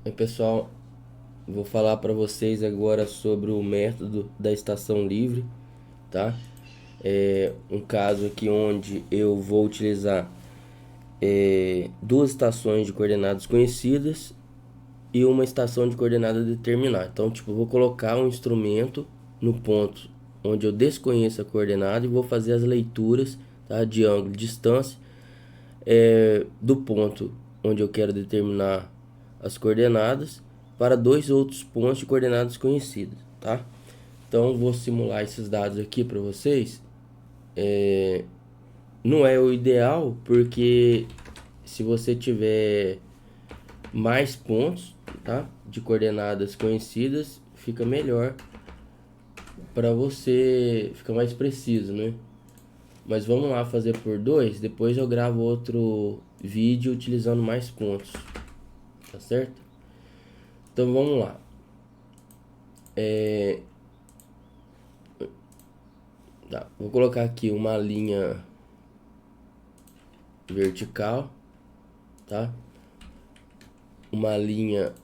Oi, pessoal, vou falar para vocês agora sobre o método da estação livre, tá? É um caso aqui onde eu vou utilizar duas estações de coordenadas conhecidas e uma estação de coordenada determinada. Então, tipo, eu vou colocar um instrumento no ponto onde eu desconheço a coordenada e vou fazer as leituras, tá, de ângulo e distância do ponto onde eu quero determinar as coordenadas para dois outros pontos de coordenadas conhecidas, tá? Então vou simular esses dados aqui para vocês. Não é o ideal porque se você tiver mais pontos, tá, de coordenadas conhecidas, fica melhor para você, fica mais preciso, né? Mas vamos lá fazer por dois, depois eu gravo outro vídeo utilizando mais pontos, tá certo? Então vamos lá. Tá, vou colocar aqui uma linha vertical, tá? Uma linha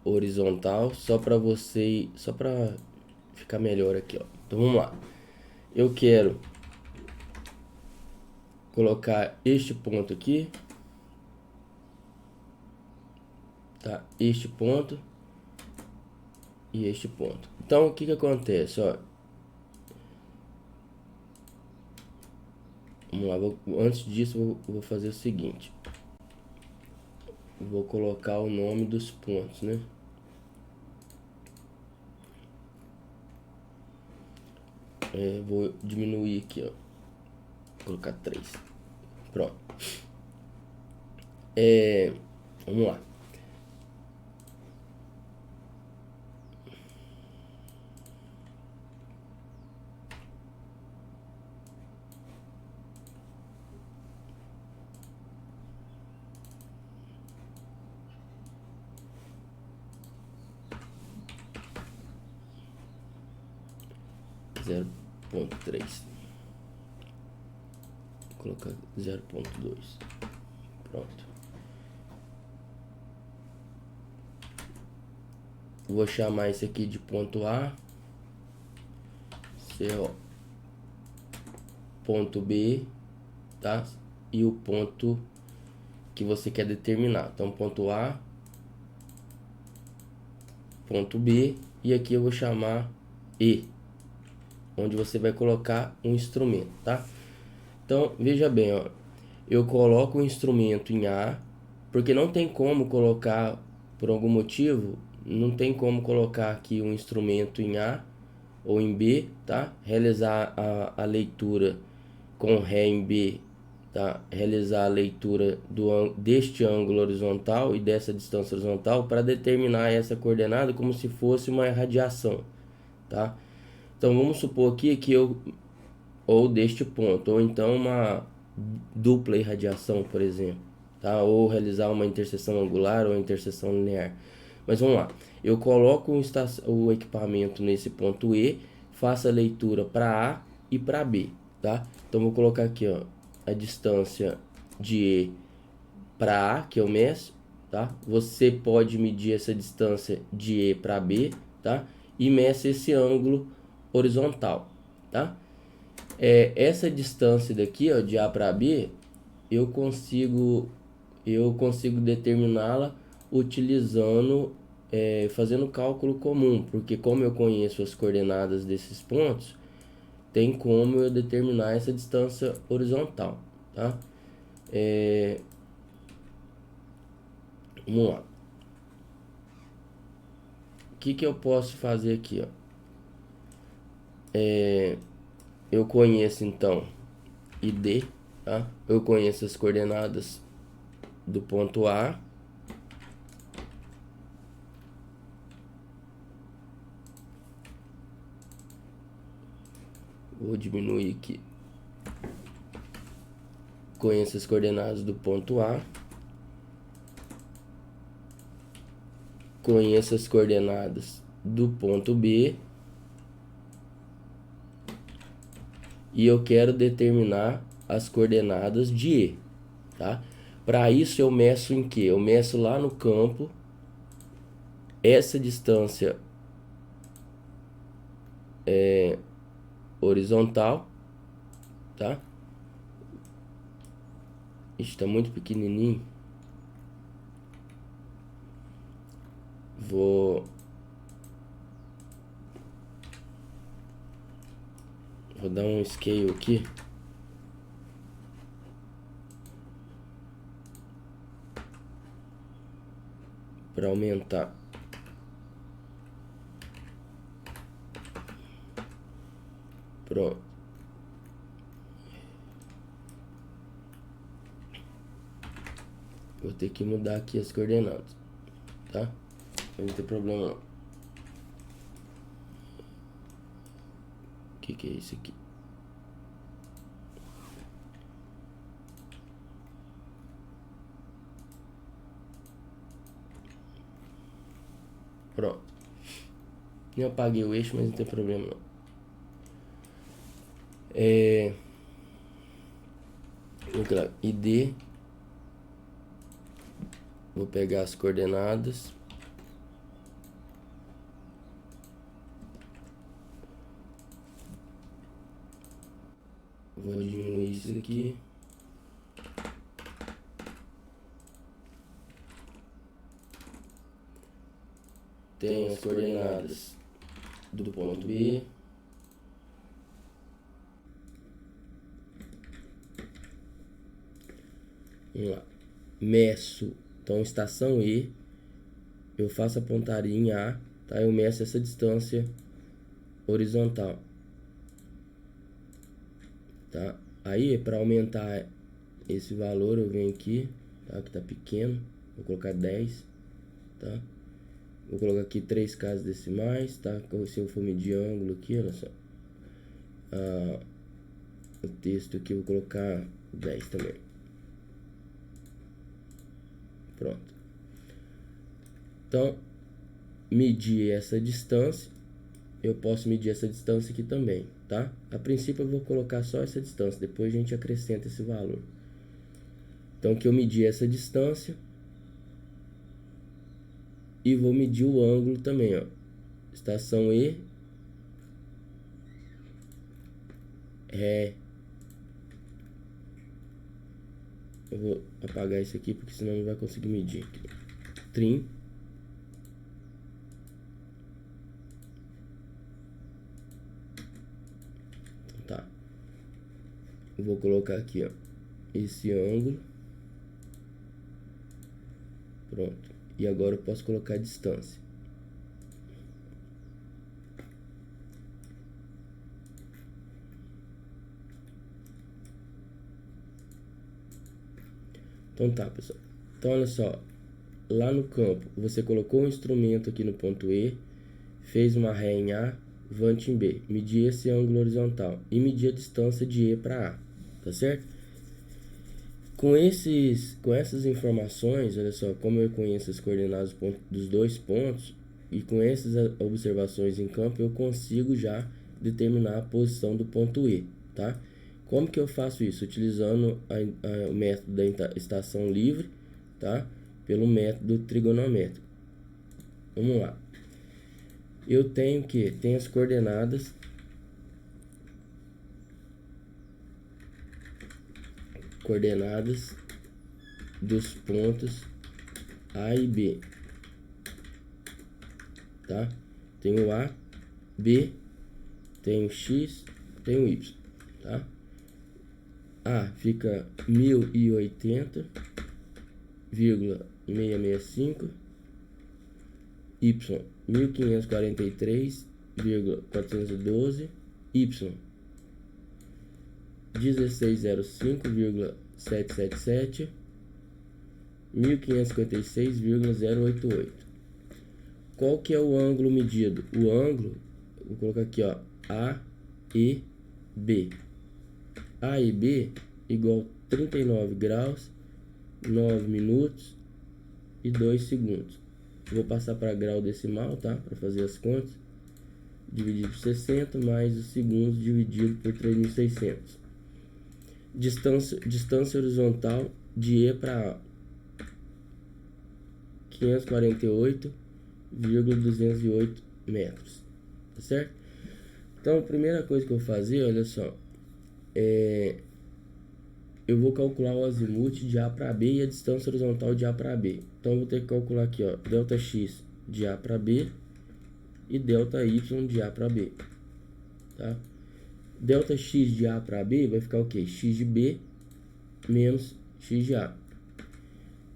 horizontal, só para ficar melhor aqui, ó. Então vamos lá. Eu quero colocar este ponto aqui, tá? Este ponto e este ponto. Então o que que acontece, ó? Vamos lá, antes disso vou fazer o seguinte. Vou colocar o nome dos pontos, né? Vou diminuir aqui, ó. Vou colocar 3. Pronto. Vamos lá. Zero ponto 3. Vou colocar 0.2. Pronto. Vou chamar esse aqui de ponto A, CO, ponto B, tá? E o ponto que você quer determinar. Então, ponto A, ponto B, e aqui eu vou chamar E, onde você vai colocar um instrumento, tá? Então, veja bem, ó, eu coloco o instrumento em A, porque não tem como colocar, por algum motivo, não tem como colocar aqui um instrumento em A ou em B, tá? Realizar a leitura com Ré em B, tá? Realizar a leitura deste ângulo horizontal e dessa distância horizontal para determinar essa coordenada como se fosse uma radiação, tá? Então vamos supor aqui que ou deste ponto, ou então uma dupla irradiação, por exemplo, tá? Ou realizar uma interseção angular ou interseção linear. Mas vamos lá, eu coloco o equipamento nesse ponto E, faço a leitura para A e para B, tá? Então vou colocar aqui, ó, a distância de E para A, que eu meço, tá? Você pode medir essa distância de E para B, tá? E meça esse ângulo horizontal, tá? Essa distância daqui, ó, de A para B, eu consigo determiná-la utilizando, fazendo cálculo comum, porque como eu conheço as coordenadas desses pontos, tem como eu determinar essa distância horizontal, tá? Vamos lá. O que que eu posso fazer aqui, ó? Eu conheço então ID, tá? Eu conheço as coordenadas do ponto A. Vou diminuir aqui. Conheço as coordenadas do ponto A. Conheço as coordenadas do ponto B. E eu quero determinar as coordenadas de E, tá? Para isso eu meço em que? Eu meço lá no campo, essa distância é horizontal, tá? Está muito pequenininho. Vou dar um scale aqui. Para aumentar. Pronto. Vou ter que mudar aqui as coordenadas, tá? Não tem problema não. O que é isso aqui? Pronto. Eu apaguei o eixo, mas não tem problema não. Vou colocar ID. Vou pegar as coordenadas. Vou diminuir isso aqui. Tenho as coordenadas do ponto B. Vamos lá. Meço. Então, estação E. Eu faço a pontaria em A. Tá? Eu meço essa distância horizontal. Tá? Aí, para aumentar esse valor, eu venho aqui. Tá? Que tá pequeno. Vou colocar 10. Tá? Vou colocar aqui 3 casas decimais, tá? Se eu for medir ângulo aqui, olha só. O texto aqui eu vou colocar 10 também. Pronto. Então, medir essa distância. Eu posso medir essa distância aqui também, tá? A princípio eu vou colocar só essa distância, depois a gente acrescenta esse valor. Então, que eu medi essa distância. E vou medir o ângulo também, ó. Estação E. Ré. Eu vou apagar isso aqui, porque senão não vai conseguir medir. Trim. Tá. Eu vou colocar aqui, ó, esse ângulo. Pronto. E agora eu posso colocar a distância. Então tá, pessoal. Então olha só. Lá no campo, você colocou um instrumento aqui no ponto E, fez uma ré em A, vante em B. Medir esse ângulo horizontal e medir a distância de E para A. Tá certo? Com essas informações, olha só, como eu conheço as coordenadas dos dois pontos, e com essas observações em campo, eu consigo já determinar a posição do ponto E, tá? Como que eu faço isso? Utilizando o método da estação livre, tá? Pelo método trigonométrico. Vamos lá. Eu tenho as coordenadas dos pontos A e B, tá? Tem o A, B, tem o X, tem o Y, tá? A fica 1080,665, Y 1543,412, Y 1605,777, 1556,088. Qual que é o ângulo medido? O ângulo, vou colocar aqui, ó, A e B. A e B igual 39 graus, 9 minutos e 2 segundos. Vou passar para grau decimal, tá? Para fazer as contas. Dividido por 60 mais os segundos dividido por 3.600. Distância horizontal de E para A. 548 208 metros, tá certo? Então, a primeira coisa que eu vou fazer, olha só, eu vou calcular o azimuth de A para B e a distância horizontal de A para B. Então, eu vou ter que calcular aqui, ó, delta x de A para B e delta y de A para B, tá? Delta x de A para B vai ficar o quê? X de B menos x de A.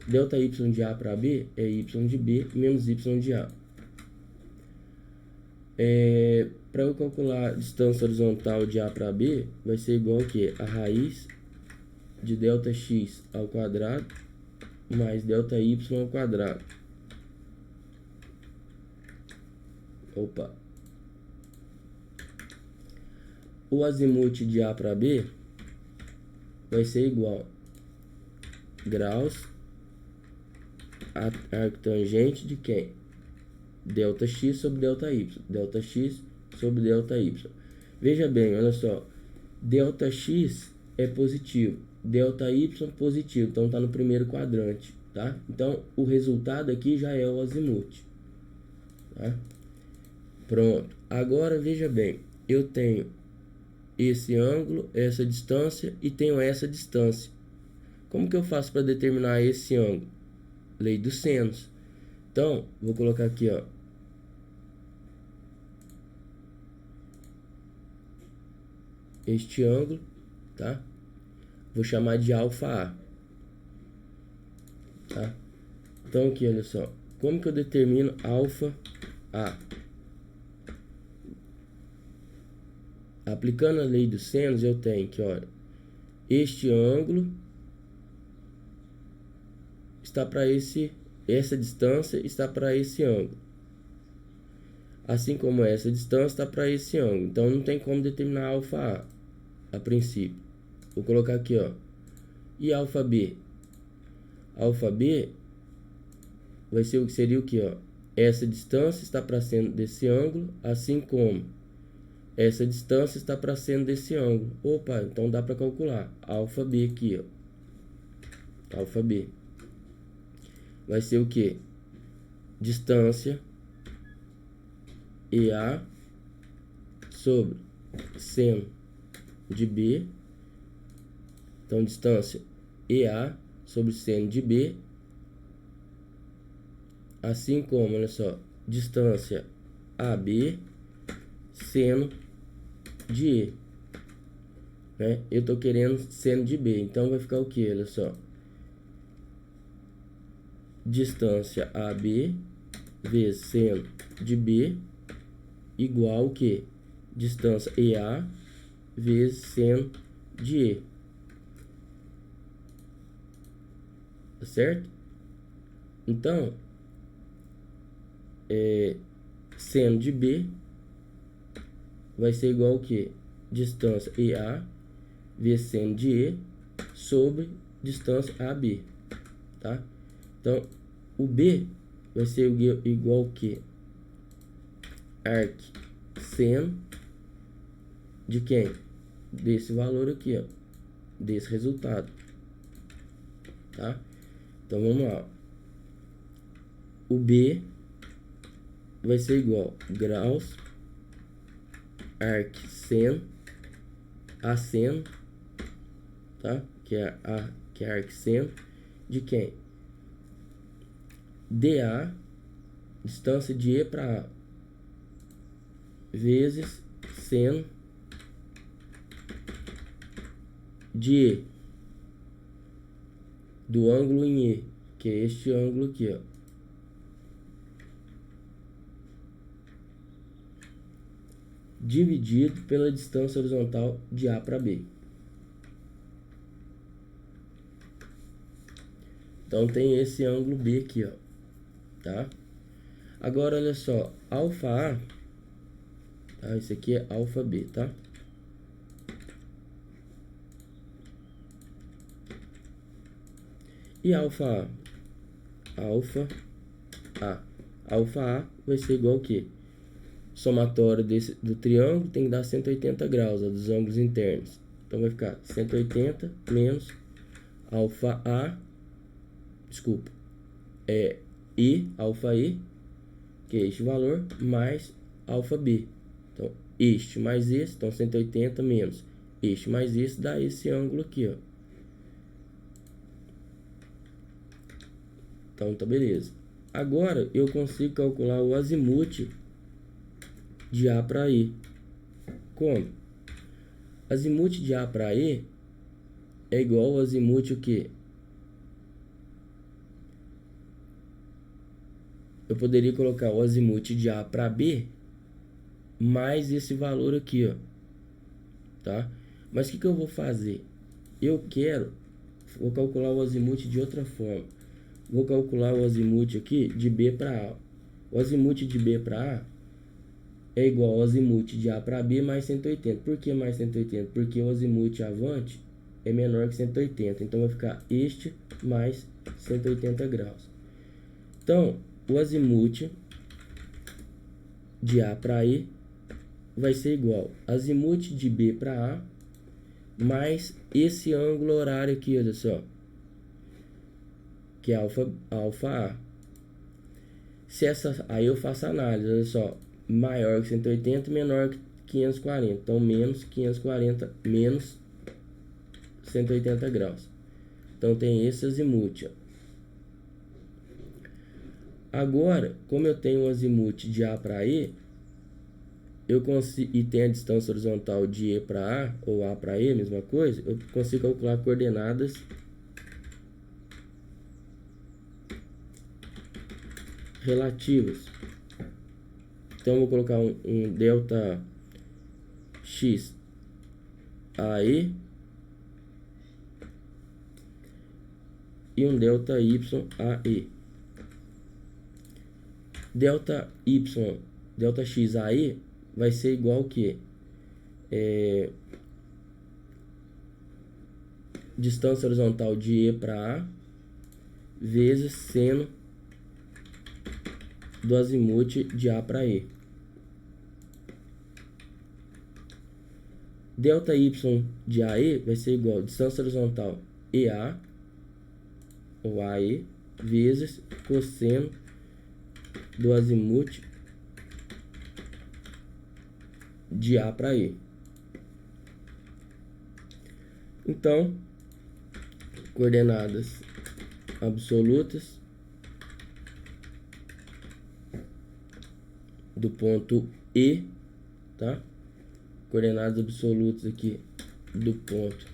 Delta y de A para B é y de B menos y de A. Para eu calcular a distância horizontal de A para B, vai ser igual a quê? A raiz de delta x ao quadrado mais delta y ao quadrado. Opa! O azimuth de A para B vai ser igual graus arctangente de quem? Delta x sobre delta y. Delta x sobre delta y. Veja bem, olha só. Delta x é positivo. Delta y positivo. Então está no primeiro quadrante, tá? Então o resultado aqui já é o azimuth, tá? Pronto. Agora veja bem. Eu tenho esse ângulo, essa distância e tenho essa distância. Como que eu faço para determinar esse ângulo? Lei dos senos. Então, vou colocar aqui, ó, este ângulo, tá? Vou chamar de alfa A, tá? Então aqui, olha só, como que eu determino alfa A? Aplicando a lei dos senos, eu tenho que, olha, este ângulo está para essa distância está para esse ângulo. Assim como essa distância está para esse ângulo. Então não tem como determinar alfa A princípio. Vou colocar aqui, ó. E alfa B? Alfa B vai ser o que seria o que, ó? Essa distância está para cima desse ângulo, assim como essa distância está para cima desse ângulo. Opa, então dá para calcular. Alfa B aqui, ó. Alfa B vai ser o que? Distância EA sobre seno de B. Então, distância EA sobre seno de B. Assim como, olha só, distância AB seno de E. Né? Eu tô querendo seno de B. Então, vai ficar o que? Olha só. Distância AB vezes seno de B igual o que? Distância EA vezes seno de E. Tá certo? Então, seno de B vai ser igual ao que? Distância EA vezes seno de E sobre distância AB. Tá? Então, o B vai ser igual ao que? Arc seno de quem? Desse valor aqui, ó. Desse resultado. Tá? Então, vamos lá. O B vai ser igual graus arc seno a seno, tá? Que é arc seno de quem? DA, distância de E para A, vezes seno de E, do ângulo em E, que é este ângulo aqui, ó. Dividido pela distância horizontal de A para B. Então tem esse ângulo B aqui, ó. Tá? Agora olha só, alfa A, tá? Esse aqui é alfa B, tá? E alfa A? Alfa A. Alfa A vai ser igual ao quê? Somatório do triângulo tem que dar 180 graus, ó, dos ângulos internos. Então vai ficar 180 menos alfa A, desculpa, I, alfa E, que é este valor, mais alfa B. Então, este mais esse, então 180 menos este mais esse, dá esse ângulo aqui, ó. Então, tá beleza. Agora, eu consigo calcular o azimuth de A para E. Como? Azimuth de A para E é igual ao azimuth o quê? Eu poderia colocar o azimuth de A para B mais esse valor aqui, ó. Tá? Mas o que eu vou fazer? Vou calcular o azimuth de outra forma. Vou calcular o azimuth aqui de B para A. O azimuth de B para A é igual ao azimuth de A para B mais 180. Por que mais 180? Porque o azimuth avante é menor que 180. Então vai ficar este mais 180 graus. Então, o azimuth de A para E vai ser igual ao azimuth de B para A mais esse ângulo horário aqui, olha só, que é alfa A. Aí eu faço a análise, olha só, maior que 180, menor que 540. Então, menos 540, menos 180 graus. Então, tem esse azimuth, ó. Agora, como eu tenho o azimuth de A para E, eu consigo, e tem a distância horizontal de E para A, ou A para E, mesma coisa, eu consigo calcular coordenadas relativas. Então, eu vou colocar um delta x AE e um delta y AE. Delta x AE vai ser igual que distância horizontal de E para A vezes seno do azimuth de A para E. Delta y de AE vai ser igual a distância horizontal EA, ou AE, vezes cosseno do azimuth de A para E. Então, coordenadas absolutas do ponto E, tá? Coordenadas absolutas aqui do ponto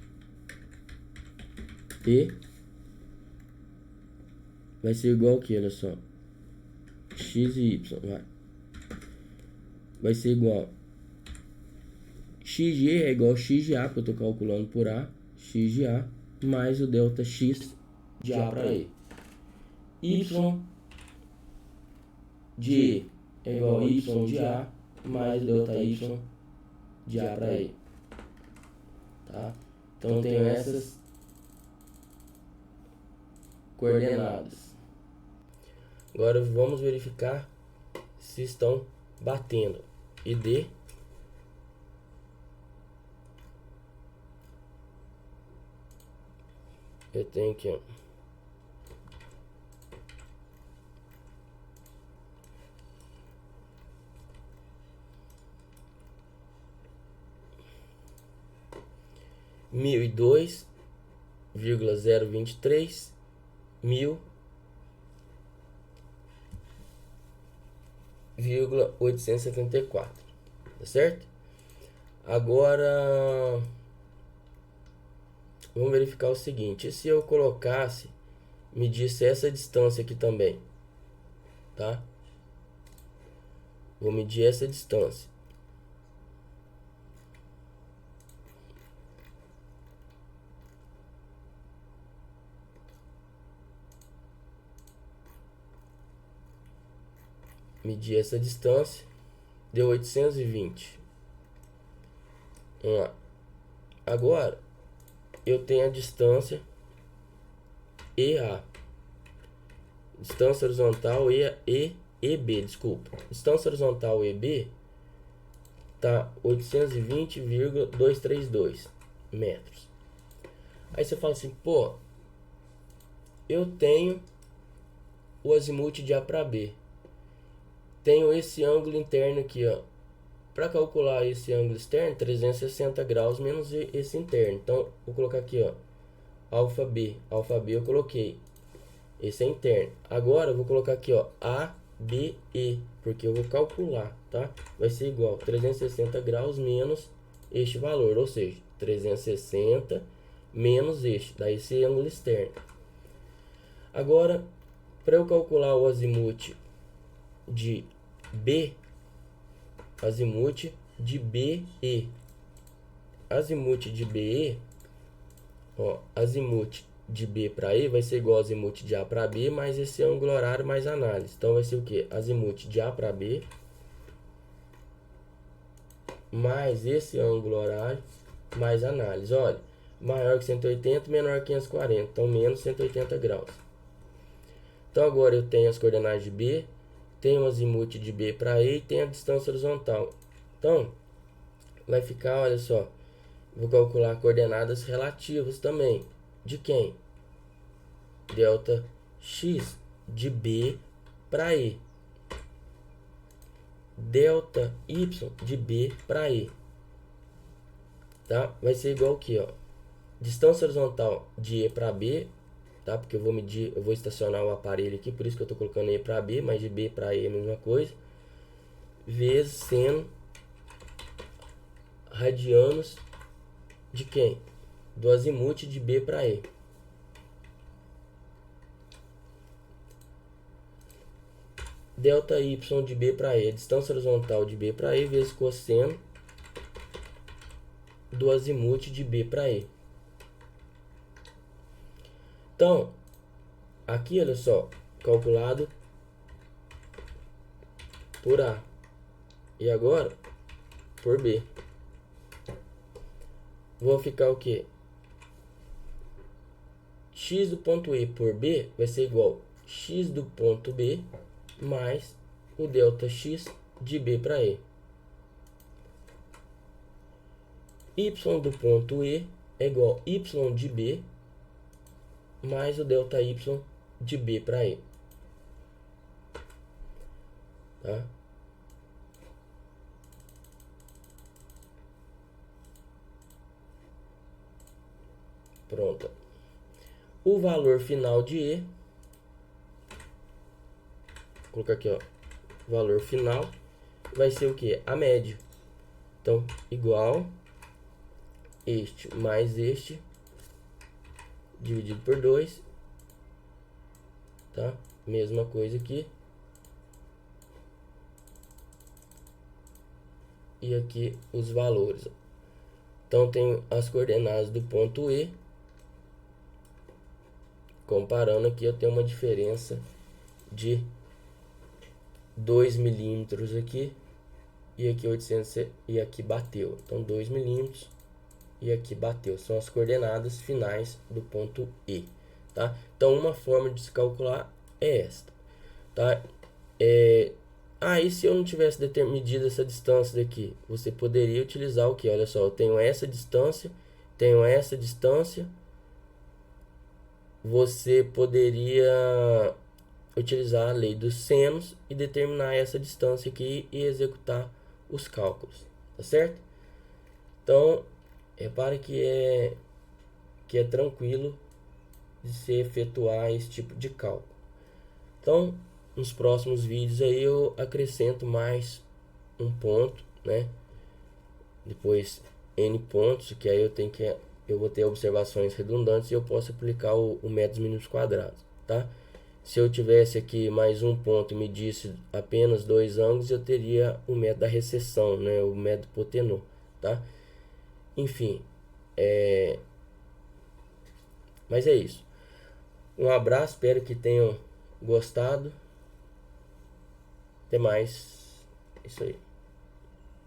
E vai ser igual que, olha só, x e y, vai ser igual xg é igual a x de A, porque eu estou calculando por A, x de A, mais o delta x de A para E. Y de E é igual a y de A, mais o delta y de A para E. Tá? Então, eu tenho essas coordenadas. Agora, vamos verificar se estão batendo. ID eu tenho aqui, ó, mil e dois vírgula 023 1000,874, tá certo? Agora vamos verificar o seguinte: e se eu colocasse, medisse essa distância aqui também, tá? Vou medir essa distância. Medir essa distância, deu 820. Vamos lá. Agora, eu tenho a distância EA. Distância horizontal EB, desculpa. Distância horizontal EB tá 820,232 metros. Aí você fala assim, pô, eu tenho o azimuth de A para B. tenho esse ângulo interno aqui, ó. Para calcular esse ângulo externo, 360 graus menos esse interno. Então, vou colocar aqui, ó, alfa B. Alfa B eu coloquei. Esse é interno. Agora, eu vou colocar aqui, ó, ABE, porque eu vou calcular, tá? Vai ser igual 360 graus menos este valor, ou seja, 360 menos este, daí esse ângulo externo. Agora, para eu calcular o azimuth de B, azimuth de BE. Azimuth de BE, ó, azimuth de B para E vai ser igual a azimuth de A para B, mais esse ângulo horário mais análise. Então vai ser o que? Azimuth de A para B, mais esse ângulo horário, mais análise. Olha, maior que 180, menor que 540, então menos 180 graus. Então agora eu tenho as coordenadas de B, tenho o azimuth de B para E e tenho a distância horizontal. Então, vai ficar, olha só, vou calcular coordenadas relativas também. De quem? Delta X de B para E. Delta Y de B para E. Tá? Vai ser igual aqui, ó. Distância horizontal de E para B, tá? Porque eu vou medir, eu vou estacionar o aparelho aqui, por isso que eu tô colocando E para B, mas de B para E é a mesma coisa. Vezes seno radianos de quem? Do azimuth de B para E. Delta Y de B para E, distância horizontal de B para E, vezes cosseno do azimuth de B para E. Então, aqui, olha só, calculado por A. E agora, por B. Vou ficar o quê? X do ponto E por B vai ser igual a X do ponto B mais o delta X de B para E. Y do ponto E é igual a Y de B mais o delta Y de B para E. Tá? Pronto. O valor final de E, vou colocar aqui, ó, valor final vai ser o que? A média. Então, igual este mais este dividido por 2, tá? Mesma coisa aqui. E aqui os valores. Então, tenho as coordenadas do ponto E. Comparando aqui, eu tenho uma diferença de 2 milímetros aqui. E aqui 800 e aqui bateu. Então, 2 milímetros e aqui bateu. São as coordenadas finais do ponto E. Tá? Então, uma forma de se calcular é esta. Tá? E se eu não tivesse medido essa distância daqui? Você poderia utilizar o que? Olha só, eu tenho essa distância, tenho essa distância. Você poderia utilizar a lei dos senos e determinar essa distância aqui e executar os cálculos, tá certo? Então, repare que é tranquilo de se efetuar esse tipo de cálculo. Então, nos próximos vídeos aí eu acrescento mais um ponto, né? Depois N pontos, que aí eu vou ter observações redundantes e eu posso aplicar o método dos mínimos quadrados, tá? Se eu tivesse aqui mais um ponto e medisse apenas 2 ângulos, eu teria o método da recessão, né? O método Potenow, tá? Enfim, mas é isso. Um abraço, espero que tenham gostado. Até mais. Isso aí.